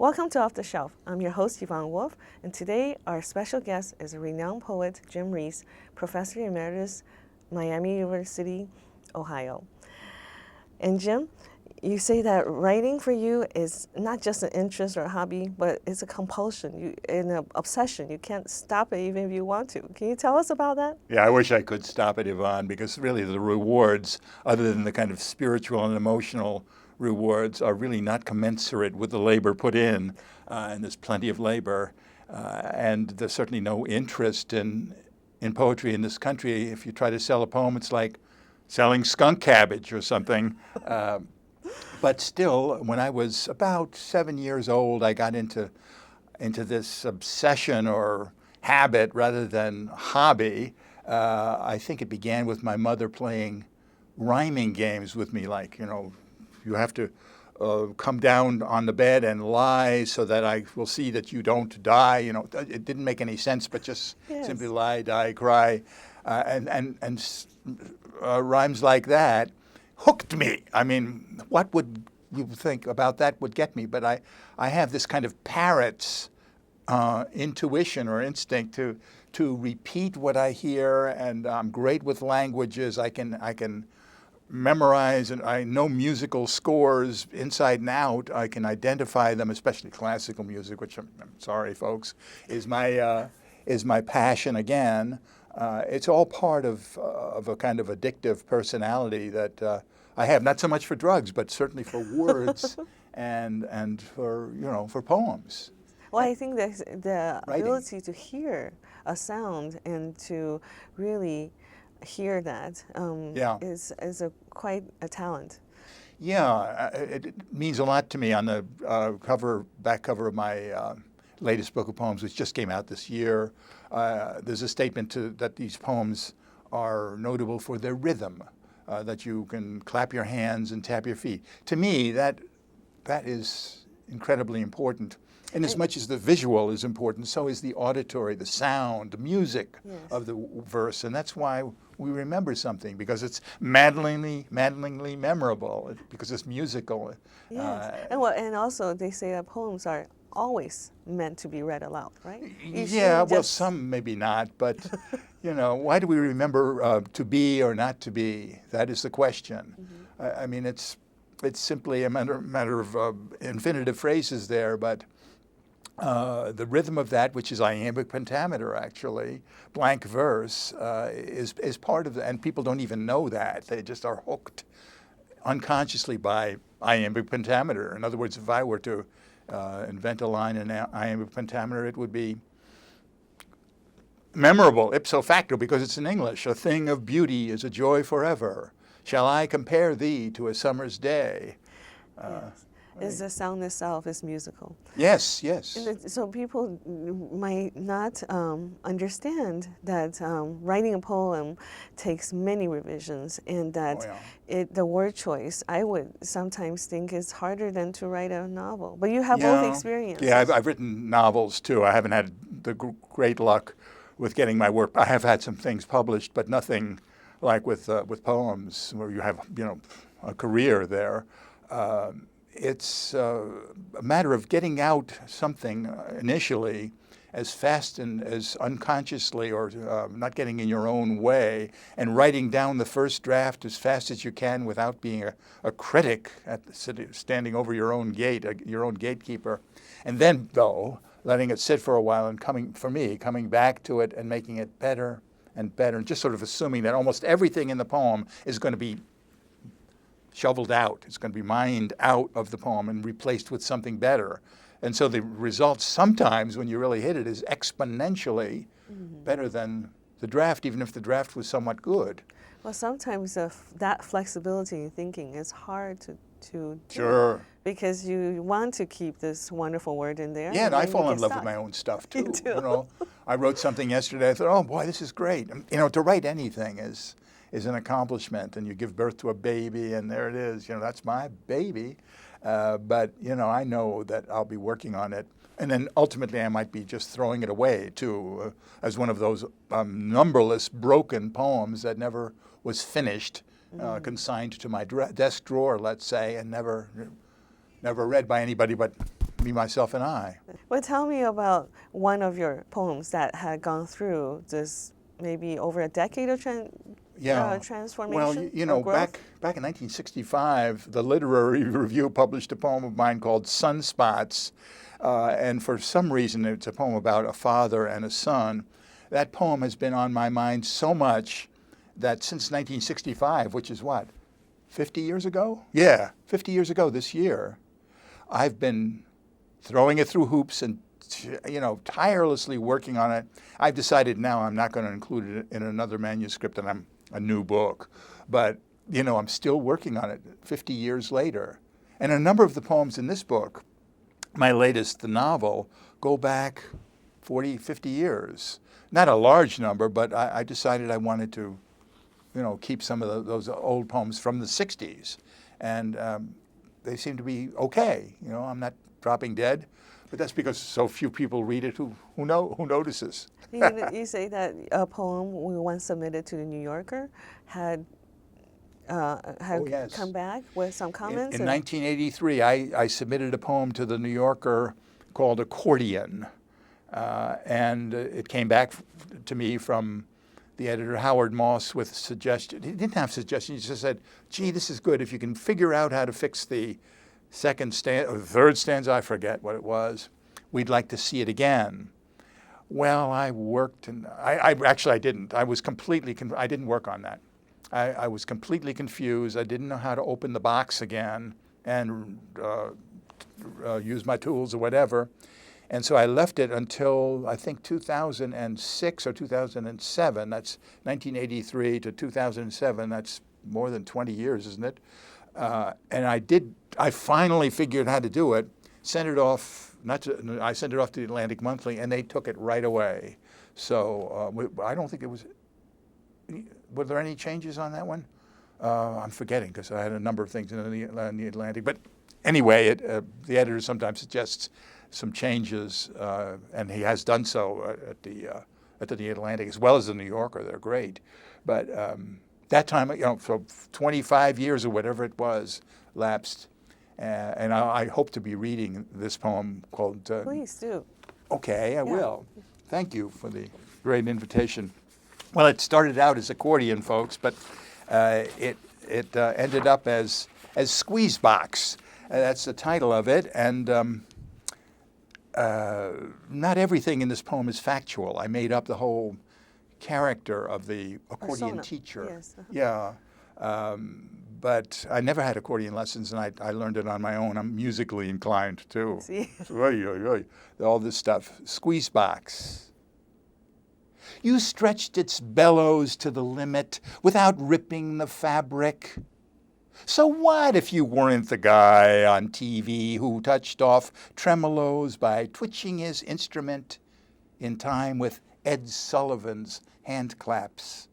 Welcome to Off the Shelf. I'm your host, Yvonne Wolf, and today our special guest is a renowned poet, Jim Reiss, Professor Emeritus, Miami University, Ohio. And Jim, you say that writing for you is not just an interest or a hobby, but it's a compulsion, an obsession. You can't stop it even if you want to. Can you tell us about that? Yeah, I wish I could stop it, Yvonne, because really the rewards, other than the kind of spiritual and emotional rewards, are really not commensurate with the labor put in, and there's plenty of labor, and there's certainly no interest in poetry in this country. If you try to sell a poem, it's like selling skunk cabbage or something. But still, when I was about 7 years old, I got into this obsession or habit rather than hobby. I think it began with my mother playing rhyming games with me, like, you have to come down on the bed and lie so that I will see that you don't die. It didn't make any sense, but just simply lie, die, cry, and rhymes like that hooked me. I mean, what would you think about that would get me? But I have this kind of parrot's intuition or instinct to repeat what I hear, and I'm great with languages. I can memorize, and I know musical scores inside and out. I can identify them, especially classical music, which I'm sorry, folks, is my passion again. It's all part of a kind of addictive personality that I have, not so much for drugs, but certainly for words and for poems. Well, I think that the ability to hear a sound and to really hear that is quite a talent. Yeah, it means a lot to me. On the back cover of my latest book of poems, which just came out this year, there's a statement that these poems are notable for their rhythm, that you can clap your hands and tap your feet. To me, that is incredibly important. And as much as the visual is important, so is the auditory, the sound, the music of the verse. And that's why we remember something, because it's maddeningly memorable, because it's musical. Yes. And also they say that poems are always meant to be read aloud, right? Some maybe not, but why do we remember to be or not to be? That is the question. Mm-hmm. I mean, it's simply a matter of infinitive phrases there, but the rhythm of that, which is iambic pentameter, actually, blank verse, is part of it, and people don't even know that. They just are hooked unconsciously by iambic pentameter. In other words, if I were to invent a line in iambic pentameter, it would be memorable ipso facto, because it's in English. A thing of beauty is a joy forever. Shall I compare thee to a summer's day? Is the sound itself is musical. Yes. And so people might not understand that writing a poem takes many revisions, and that the word choice, I would sometimes think, is harder than to write a novel. But you have both experiences. Yeah, I've written novels too. I haven't had the great luck with getting my work. I have had some things published, but nothing like with poems, where you have a career there. It's a matter of getting out something initially as fast and as unconsciously, or not getting in your own way, and writing down the first draft as fast as you can without being a critic standing over your own gate, your own gatekeeper. And then, though, letting it sit for a while and coming back to it and making it better and better, and just sort of assuming that almost everything in the poem is going to be shoveled out. It's going to be mined out of the poem and replaced with something better. And so the result sometimes, when you really hit it, is exponentially better than the draft, even if the draft was somewhat good. Well, sometimes that flexibility in thinking is hard to Sure. do, because you want to keep this wonderful word in there. Yeah, and I fall in love with my own stuff too. You do. I wrote something yesterday. I thought, oh boy, this is great. To write anything is an accomplishment, and you give birth to a baby, and there it is. That's my baby. But I know that I'll be working on it, and then ultimately I might be just throwing it away too, as one of those numberless broken poems that never was finished, consigned to my desk drawer, let's say, and never read by anybody but Me, Myself, and I. Well, tell me about one of your poems that had gone through this maybe over a decade of transformation. Well, you know, back in 1965, the Literary Review published a poem of mine called Sunspots, and for some reason it's a poem about a father and a son. That poem has been on my mind so much that since 1965, which is what, 50 years ago? Yeah, 50 years ago this year, I've been throwing it through hoops and, you know, tirelessly working on it. I've decided now I'm not going to include it in another manuscript and I'm a new book. But, you know, I'm still working on it 50 years later. And a number of the poems in this book, my latest, the novel, go back 40, 50 years. Not a large number, but I decided I wanted to, you know, keep some of those old poems from the 60s. And they seem to be okay. You know, I'm not dropping dead. But that's because so few people read it who notices. You say that a poem we once submitted to the New Yorker had come back with some comments? In 1983, I submitted a poem to the New Yorker called Accordion. And it came back to me from the editor, Howard Moss, with suggestions. He didn't have suggestions. He just said, gee, this is good. If you can figure out how to fix the second stanza, or the third stanza, I forget what it was, we'd like to see it again. Well, I worked, and I didn't. I didn't work on that. I was completely confused. I didn't know how to open the box again and use my tools or whatever. And so I left it until, I think, 2006 or 2007. That's 1983 to 2007. That's more than 20 years, isn't it? And I finally figured how to do it, sent it off, I sent it off to the Atlantic Monthly, and they took it right away. So I don't think it was, were there any changes on that one? I'm forgetting because I had a number of things in the Atlantic. But anyway, the editor sometimes suggests some changes, and he has done so at the Atlantic as well as the New Yorker. They're great. But that time, you know, for 25 years or whatever it was, lapsed. And I hope to be reading this poem called... Please do. Okay, I will. Thank you for the great invitation. Well, it started out as Accordion, folks, but it ended up as Squeeze Box. That's the title of it. And not everything in this poem is factual. I made up the whole character of the accordion teacher. Yes. Yeah. But I never had accordion lessons, and I learned it on my own. I'm musically inclined, too. See? All this stuff. Squeeze Box. You stretched its bellows to the limit without ripping the fabric. So what if you weren't the guy on TV who touched off tremolos by twitching his instrument in time with Ed Sullivan's hand claps?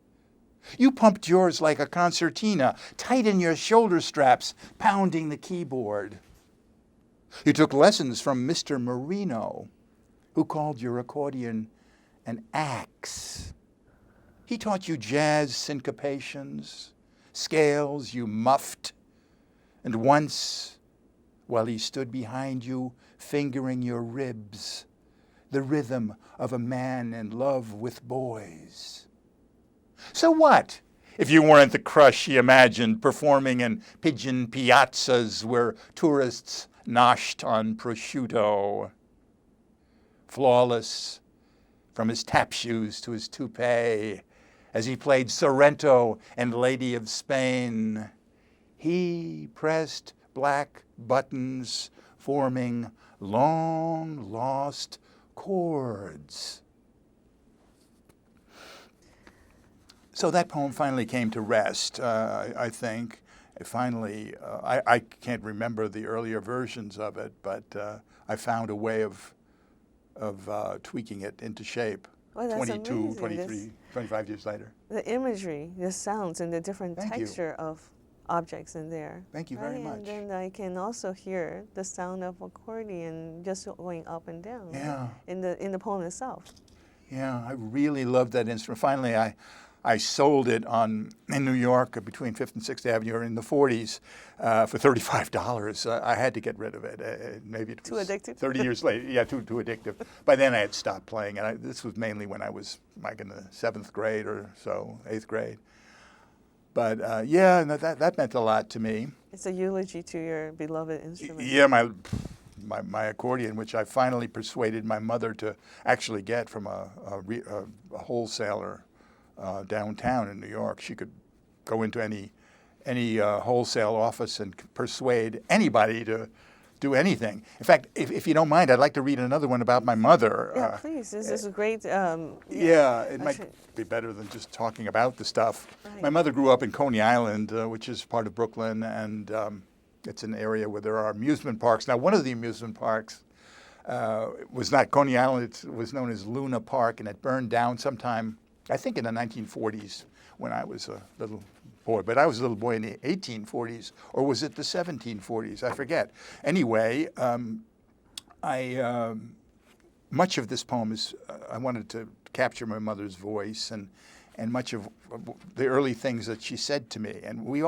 You pumped yours like a concertina, tight in your shoulder straps, pounding the keyboard. You took lessons from Mr. Marino, who called your accordion an axe. He taught you jazz syncopations, scales you muffed, and once, while he stood behind you, fingering your ribs, the rhythm of a man in love with boys. So what if you weren't the crush he imagined, performing in pigeon piazzas where tourists noshed on prosciutto? Flawless, from his tap shoes to his toupee, as he played Sorrento and Lady of Spain, he pressed black buttons, forming long-lost chords. So that poem finally came to rest, I think. I can't remember the earlier versions of it, but I found a way of tweaking it into shape. Well, that's 22, amazing. 23, 25 years later. The imagery, the sounds, and the different texture of objects in there. Thank you very much. And then I can also hear the sound of accordion just going up and down. Yeah. In the poem itself. Yeah, I really loved that instrument. Finally, I sold it in New York between 5th and 6th Avenue or in the 40s for $35. I had to get rid of it. Maybe it was Too addictive? 30 years later. Yeah, too addictive. By then I had stopped playing, and this was mainly when I was like in the 7th grade or so, 8th grade. But yeah, no, that meant a lot to me. It's a eulogy to your beloved instrument. Yeah, my accordion, which I finally persuaded my mother to actually get from a wholesaler downtown in New York. She could go into any wholesale office and persuade anybody to do anything. In fact, if you don't mind, I'd like to read another one about my mother. Yeah, please. This is a great. Yeah, it might be better than just talking about the stuff. Right. My mother grew up in Coney Island, which is part of Brooklyn, and it's an area where there are amusement parks. Now, one of the amusement parks was not Coney Island. It was known as Luna Park, and it burned down sometime, I think in the 1940s when I was a little boy. But I was a little boy in the 1840s, or was it the 1740s? I forget. Anyway, much of this poem is, I wanted to capture my mother's voice and much of the early things that she said to me. And we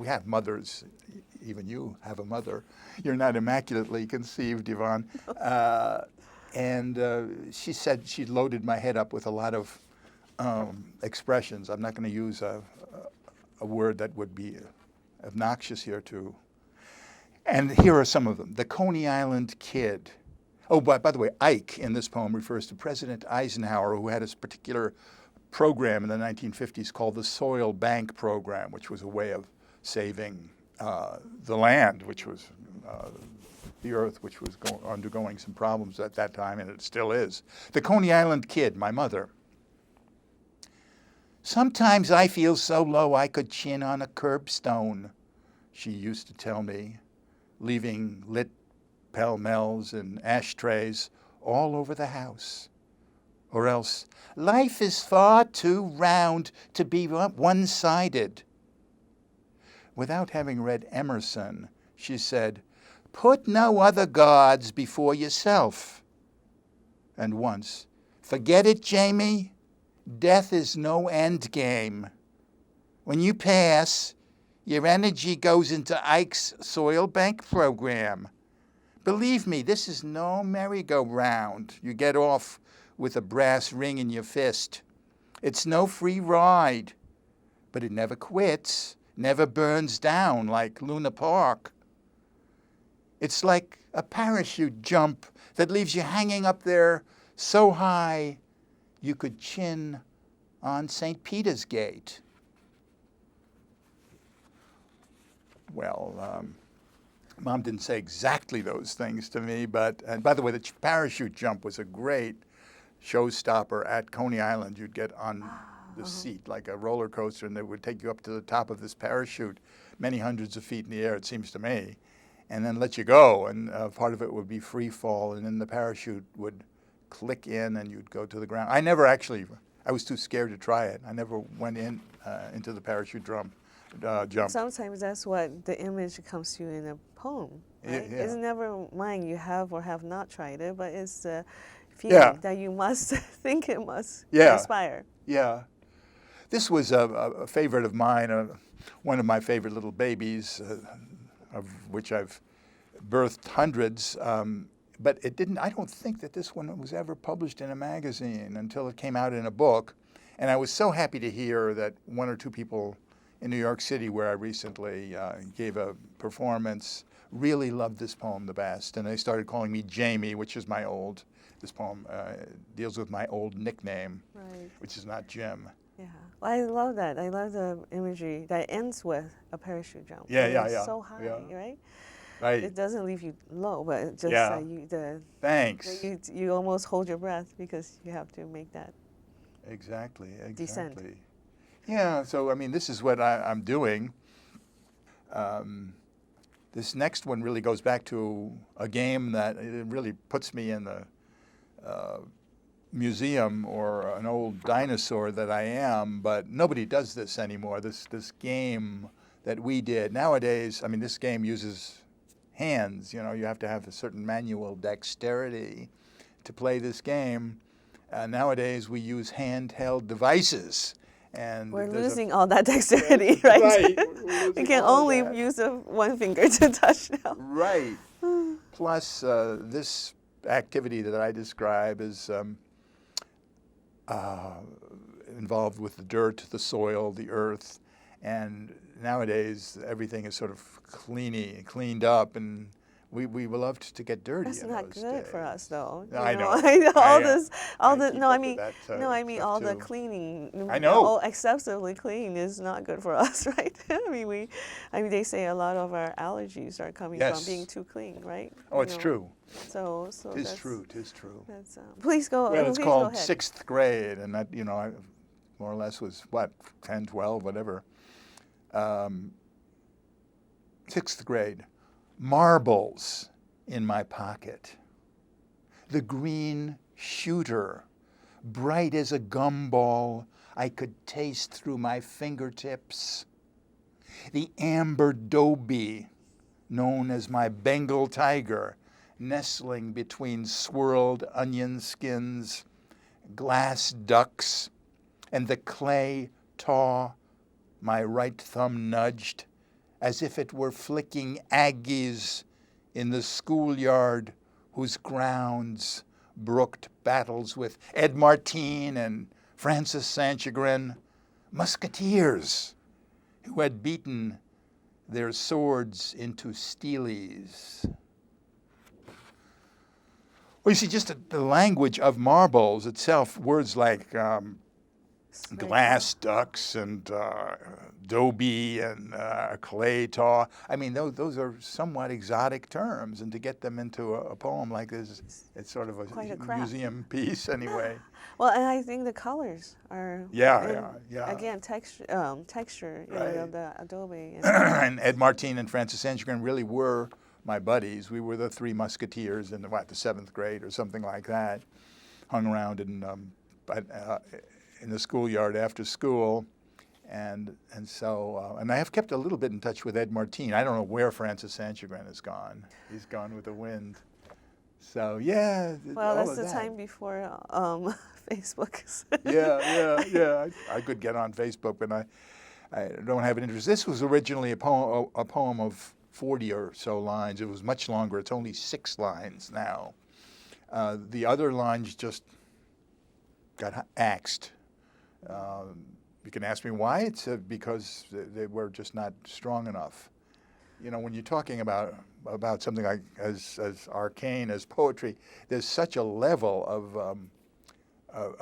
have mothers. Even you have a mother. You're not immaculately conceived, Yvonne. And she said she loaded my head up with a lot of expressions. I'm not going to use a word that would be obnoxious here too. And here are some of them. The Coney Island Kid. Oh, by the way, Ike in this poem refers to President Eisenhower, who had a particular program in the 1950s called the Soil Bank Program, which was a way of saving the land, which was the earth, which was undergoing some problems at that time, and it still is. The Coney Island Kid, my mother. Sometimes I feel so low I could chin on a curbstone, she used to tell me, leaving lit pell-mells and ashtrays all over the house. Or else, life is far too round to be one-sided. Without having read Emerson, she said, put no other gods before yourself. And once, forget it, Jamie. Death is no end game. When you pass, your energy goes into Ike's Soil Bank Program. Believe me, this is no merry-go-round. You get off with a brass ring in your fist. It's no free ride, but it never quits, never burns down like Luna Park. It's like a parachute jump that leaves you hanging up there so high you could chin on St. Peter's Gate. Well, Mom didn't say exactly those things to me, and by the way, the parachute jump was a great showstopper at Coney Island. You'd get on the seat like a roller coaster, and they would take you up to the top of this parachute, many hundreds of feet in the air, it seems to me, and then let you go. And part of it would be free fall, and then the parachute would click in, and you'd go to the ground. I was too scared to try it. I never went into the parachute jump. Sometimes that's what the image comes to you in a poem. Right? Yeah. It's never mine. You have or have not tried it, but it's the feeling that you must think it must inspire. Yeah. This was a favorite of mine, one of my favorite little babies, of which I've birthed hundreds. But it didn't. I don't think that this one was ever published in a magazine until it came out in a book. And I was so happy to hear that one or two people in New York City, where I recently gave a performance, really loved this poem the best. And they started calling me Jamie, which is this poem deals with my old nickname, which is not Jim. Yeah. Well, I love that. I love the imagery that ends with a parachute jump. Yeah. So high, right? Right. It doesn't leave you low, but it just Thanks. You almost hold your breath because you have to make that Exactly. descent. Yeah, so I mean, this is what I'm doing. This next one really goes back to a game that it really puts me in the museum or an old dinosaur that I am, but nobody does this anymore, this game that we did. Nowadays, I mean, this game uses hands. You have to have a certain manual dexterity to play this game. Nowadays, we use handheld devices. And We're there's losing all that dexterity, right? Right. We're We losing can all of only that. use one finger to touch now. Right. Plus, this activity that I describe is involved with the dirt, the soil, the earth, and nowadays everything is sort of cleaned up, and we love to get dirty That's in not those good days. for us, though. I know. I know all this, all I the. keep No, up I with mean, that, no, I mean stuff all the too. cleaning. I know. All excessively clean is not good for us, right? I mean, they say a lot of our allergies are coming from Yes. being too clean, right? Oh, it's true. So Tis that's true. Tis true. That's, please go. Well, it's please go called ahead. 6th grade, and that, I more or less was, 10, 12, whatever. 6th grade. Marbles in my pocket. The green shooter, bright as a gumball, I could taste through my fingertips. The amber dobie, known as my Bengal tiger, nestling between swirled onion skins, glass ducks, and the clay taw my right thumb nudged, as if it were flicking Aggies in the schoolyard whose grounds brooked battles with Ed Martin and Francis Saint-Chagrin, musketeers who had beaten their swords into steelies. Well, you see, just the language of marbles itself, words like glass ducks and dobie and clay taw. I mean, those are somewhat exotic terms, and to get them into a poem like this, it's sort of Quite a a craft. museum piece anyway. Well, and I think the colors are Yeah. again texture Right. of the adobe. And Ed Martin and Francis Saint-Chagrin really were my buddies. We were the three musketeers in the 7th grade or something like that. Hung around in the schoolyard after school, and so I have kept a little bit in touch with Ed Martin. I don't know where Francis Saint-Chagrin has gone. He's gone with the wind. So yeah. Well, all that's of the that. time before Facebook. Yeah. I could get on Facebook, but I don't have an interest. This was originally a poem of 40 or so lines. It was much longer. It's only 6 lines now. The other lines just got axed. You can ask me why. It's because they were just not strong enough. When you're talking about something like as arcane as poetry, there's such a level of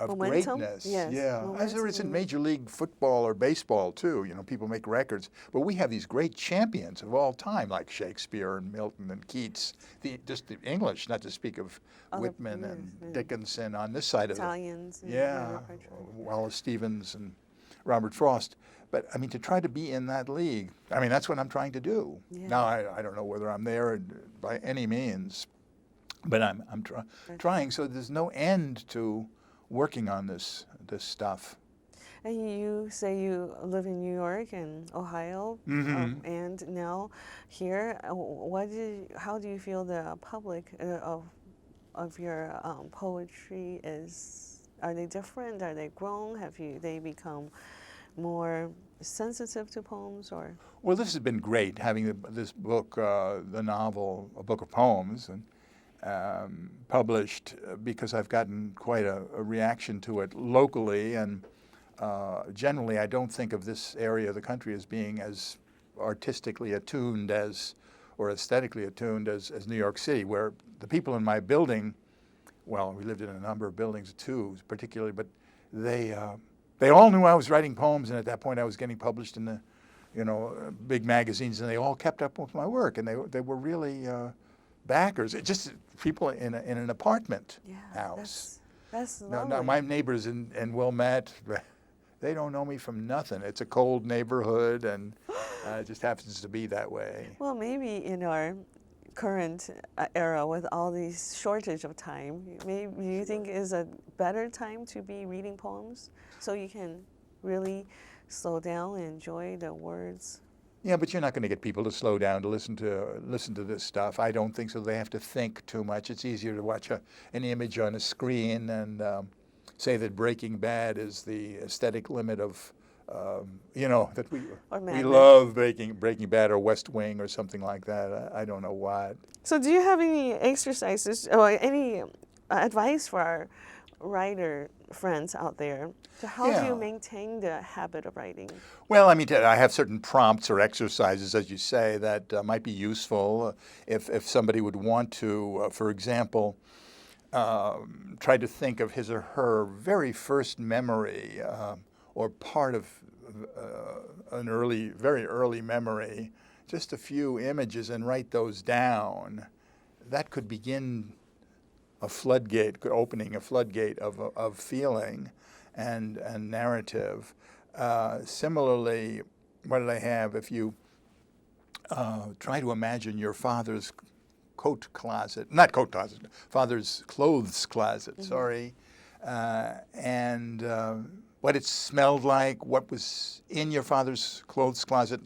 Momentum? greatness. Yes. Yeah, as there is in Momentum. Major League Football or baseball too. People make records, but we have these great champions of all time, like Shakespeare and Milton and Keats. Just the English, not to speak of Whitman and Dickinson on this side Italians. of it. Yeah, Wallace Stevens and Robert Frost. But I mean, to try to be in that league, I mean, that's what I'm trying to do. Yeah. Now, I don't know whether I'm there by any means, but I'm trying. So there's no end to working on this stuff. And you say you live in New York and Ohio, and now here. How do you feel the public of your poetry is? Are they different? Are they grown? They become more sensitive to poems, or? Well, this has been great having this book, the novel, a book of poems, and published, because I've gotten quite a reaction to it locally, and generally I don't think of this area of the country as being as artistically attuned or aesthetically attuned as New York City, where the people in my building, well, we lived in a number of buildings too, particularly, but they all knew I was writing poems, and at that point I was getting published in the big magazines, and they all kept up with my work, and they were really backers. It's just people in an apartment house. That's lovely. Now my neighbors in Wilmette, they don't know me from nothing. It's a cold neighborhood, and it just happens to be that way. Well, maybe in our current era with all these shortage of time, maybe you think is a better time to be reading poems so you can really slow down and enjoy the words? Yeah, but you're not going to get people to slow down to listen to this stuff. I don't think so. They have to think too much. It's easier to watch an image on a screen and say that Breaking Bad is the aesthetic limit of that Or we Mad Men. love Breaking Bad or West Wing or something like that. I don't know what. So do you have any exercises or any advice for our writer friends out there? So how do you Yeah. maintain the habit of writing? Well, I mean, I have certain prompts or exercises, as you say, that might be useful if somebody would want to, for example, try to think of his or her very first memory or part of an very early memory, just a few images, and write those down. That could begin opening a floodgate of feeling and narrative. Similarly, what did I have? If you try to imagine your father's father's clothes closet, sorry, and what it smelled like, what was in your father's clothes closet,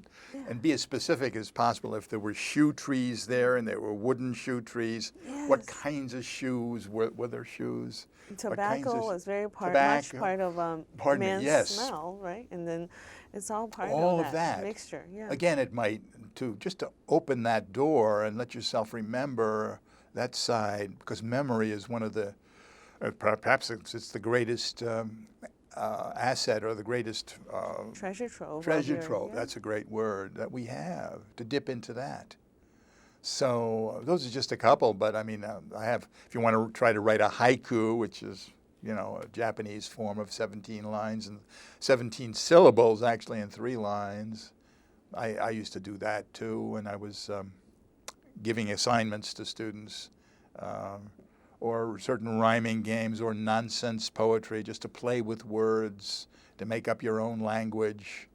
and be as specific as possible. If there were shoe trees there and there were wooden shoe trees, what kinds of shoes were there shoes? Tobacco is very much part of man's smell, right? And then it's all part of that mixture. Yeah. Again, it might just to open that door and let yourself remember that side, because memory is one of the perhaps it's the greatest asset or the greatest treasure trove. Treasure trove. Yeah. That's a great word that we have to dip into that. So those are just a couple, but I mean, I have. If you want to try to write a haiku, which is a Japanese form of 17 lines and 17 syllables actually in 3 lines. I used to do that too when I was giving assignments to students, or certain rhyming games or nonsense poetry, just to play with words, to make up your own language,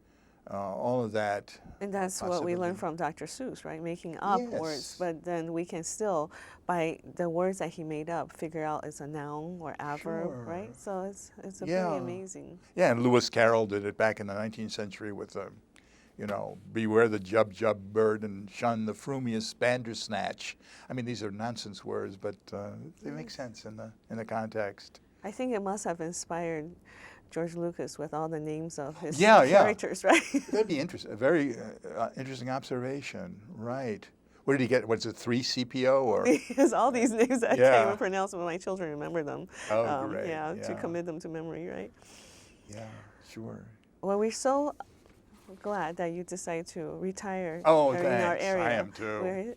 all of that. And that's what we learned from Dr. Seuss, right? Making up words, but then we can still, by the words that he made up, figure out it's a noun or adverb, right? So it's pretty amazing. Yeah, and Lewis Carroll did it back in the 19th century with beware the jub bird and shun the frumious bandersnatch. I mean, these are nonsense words, but they make sense in the context. I think it must have inspired George Lucas with all the names of his characters, right? That'd be interesting. A very interesting observation, right? What did he get? Was it 3CPO or? He has all these names that I can't even pronounce, but my children remember them. Oh, great. To commit them to memory, right? Yeah, sure. Well, we're so glad that you decided to retire thanks. in our area. I am too.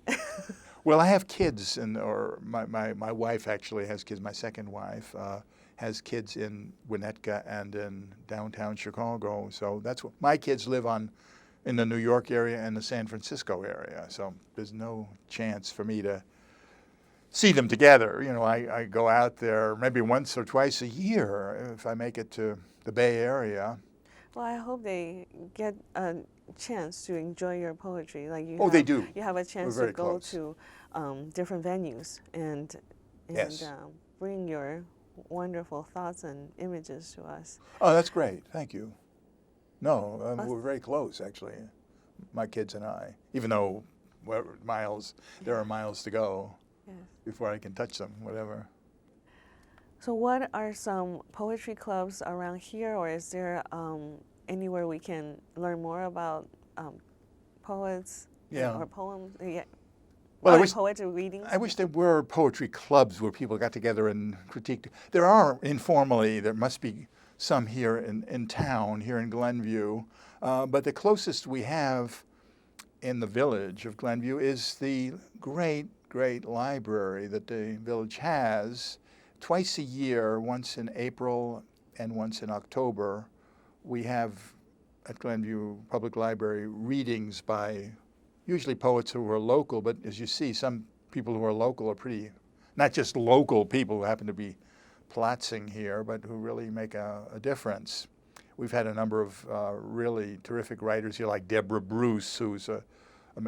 Well, I have kids, my wife actually has kids. My second wife has kids in Winnetka and in downtown Chicago. So that's what my kids live in the New York area and the San Francisco area. So there's no chance for me to see them together. I go out there maybe once or twice a year if I make it to the Bay Area. Well, I hope they get a chance to enjoy your poetry. Like they do. You have a chance to go to different venues and bring your wonderful thoughts and images to us. Oh, that's great. Thank you. No, we're very close, actually, my kids and I, even though there are miles to go before I can touch them, whatever. So what are some poetry clubs around here, or is there anywhere we can learn more about poets or poems? Well, poetry readings? I wish there were poetry clubs where people got together and critiqued. There are informally, there must be some here in town, here in Glenview, but the closest we have in the village of Glenview is the great library that the village has. Twice a year, once in April and once in October, we have at Glenview Public Library readings by usually poets who are local, but as you see, some people who are local are pretty, not just local people who happen to be plotzing here, but who really make a difference. We've had a number of really terrific writers here, like Deborah Bruce,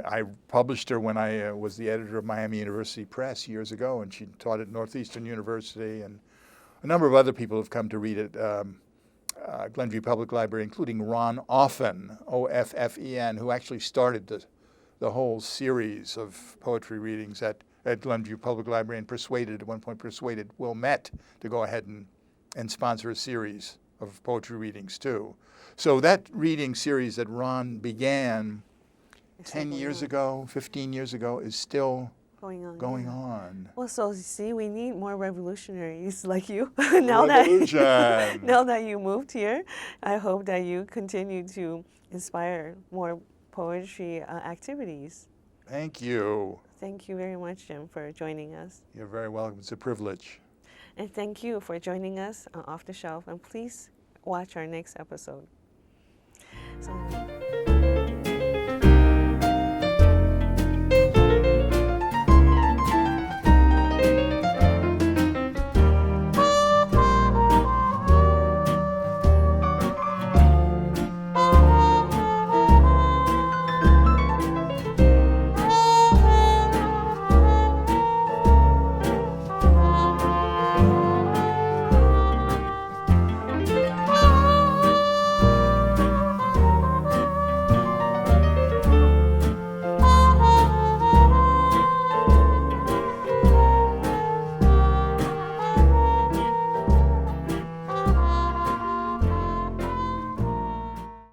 I published her when I was the editor of Miami University Press years ago, and she taught at Northeastern University, and a number of other people have come to read at Glenview Public Library, including Ron Offen, O-F-F-E-N, who actually started the whole series of poetry readings at Glenview Public Library and at one point persuaded Wilmette to go ahead and sponsor a series of poetry readings too. So that reading series that Ron began It's 10 still years going ago, 15 years ago is still on. going Yeah. on. Well, so see, we need more revolutionaries like you. now that Revolution. now that you moved here, I hope that you continue to inspire more poetry activities. Thank you. Thank you very much, Jim, for joining us. You're very welcome. It's a privilege. And thank you for joining us on Off the Shelf. And please watch our next episode. So